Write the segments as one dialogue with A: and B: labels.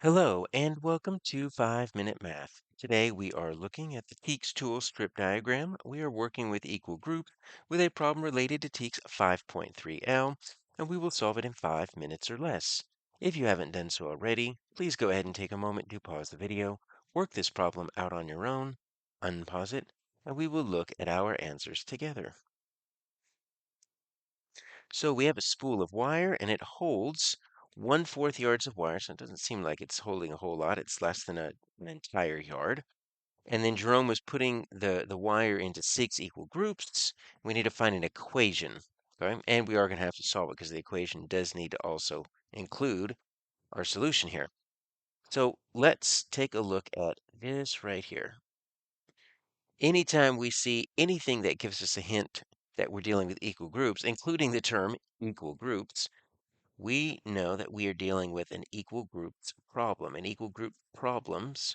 A: Hello and welcome to 5 Minute Math. Today we are looking at the TEKS tool strip diagram. We are working with equal groups with a problem related to TEKS 5.3L, and we will solve it in 5 minutes or less. If you haven't done so already, please go ahead and take a moment to pause the video, work this problem out on your own, unpause it, and we will look at our answers together. So we have a spool of wire and it holds 1/4 yards of wire. So it doesn't seem like it's holding a whole lot. It's less than an entire yard. And then Jerome was putting the wire into 6 equal groups. We need to find an equation. Okay? And we are going to have to solve it because the equation does need to also include our solution here. So let's take a look at this right here. Anytime we see anything that gives us a hint that we're dealing with equal groups, including the term equal groups, we know that we are dealing with an equal groups problem. And equal group problems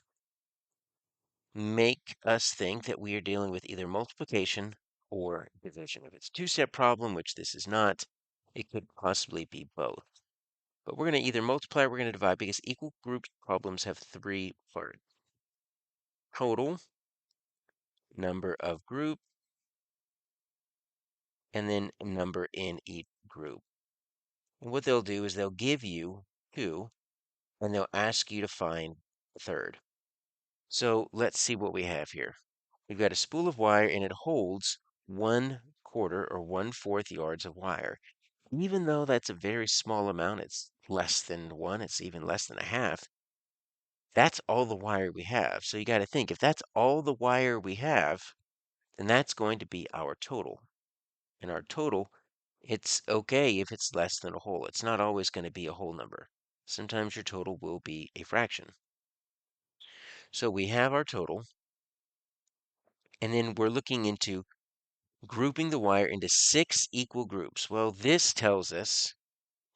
A: make us think that we are dealing with either multiplication or division. If it's a two-step problem, which this is not, it could possibly be both. But we're going to either multiply or we're going to divide because equal group problems have 3 parts. Total number of group and then number in each group. And what they'll do is they'll give you 2 and they'll ask you to find the third. So let's see what we have here. We've got a spool of wire and it holds 1/4 or 1/4 yards of wire. Even though that's a very small amount, it's less than one, it's even less than a half. That's all the wire we have. So you got to think if that's all the wire we have, then that's going to be our total. And our total, it's okay if it's less than a whole. It's not always going to be a whole number. Sometimes your total will be a fraction. So we have our total. And then we're looking into grouping the wire into 6 equal groups. Well, this tells us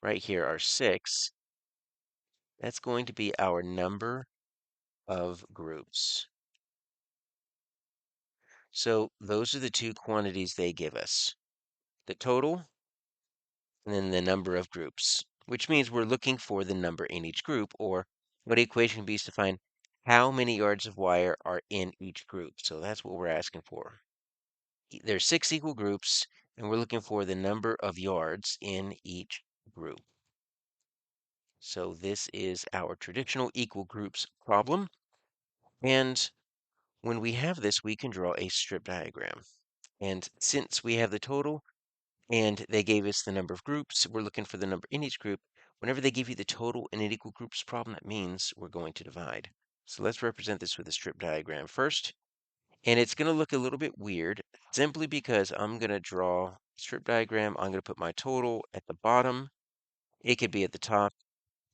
A: right here, our 6, that's going to be our number of groups. So those are the two quantities they give us, the total and then the number of groups, which means we're looking for the number in each group, or what equation can be used to find how many yards of wire are in each group. So that's what we're asking for. There's 6 equal groups, and we're looking for the number of yards in each group. So this is our traditional equal groups problem. And when we have this, we can draw a strip diagram. And since we have the total and they gave us the number of groups, we're looking for the number in each group. Whenever they give you the total in an equal groups problem, that means we're going to divide. So let's represent this with a strip diagram first. And it's going to look a little bit weird simply because I'm going to draw a strip diagram. I'm going to put my total at the bottom. It could be at the top.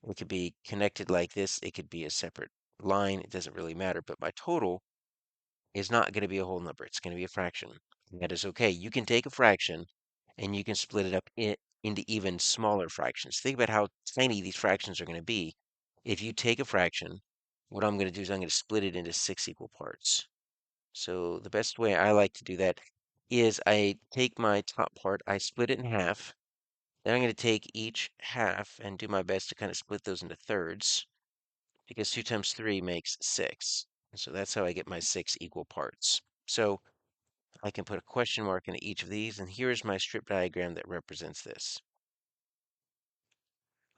A: It could be connected like this. It could be a separate line. It doesn't really matter. But my total is not going to be a whole number. It's going to be a fraction. And that is okay. You can take a fraction and you can split it up into even smaller fractions. Think about how tiny these fractions are going to be. If you take a fraction, what I'm going to do is I'm going to split it into 6 equal parts. So the best way I like to do that is I take my top part, I split it in half. Then I'm going to take each half and do my best to kind of split those into thirds because 2 times 3 makes 6. And so that's how I get my 6 equal parts. So I can put a question mark in each of these, and here's my strip diagram that represents this.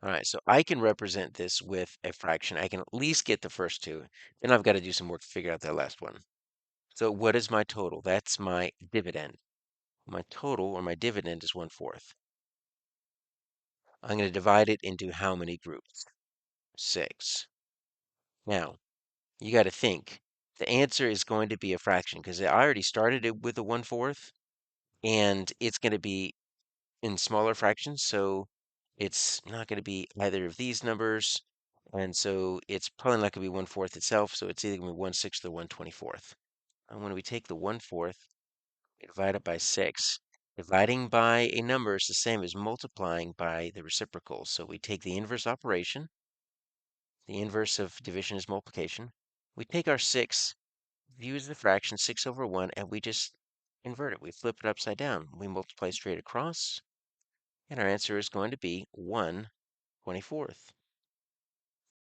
A: All right, so I can represent this with a fraction. I can at least get the first two. Then I've got to do some work to figure out that last one. So what is my total? That's my dividend. My total, or my dividend, is 1/4. I'm going to divide it into how many groups? 6. Now, you got to think. The answer is going to be a fraction because I already started it with a 1/4, and it's going to be in smaller fractions, so it's not going to be either of these numbers, and so it's probably not going to be 1/4 itself, so it's either going to be 1/6 or 1/24. And when we take the 1/4, we divide it by 6. Dividing by a number is the same as multiplying by the reciprocal, so we take the inverse operation. The inverse of division is multiplication. We take our 6, use the fraction 6 over 1, and we just invert it. We flip it upside down. We multiply straight across, and our answer is going to be 1/24.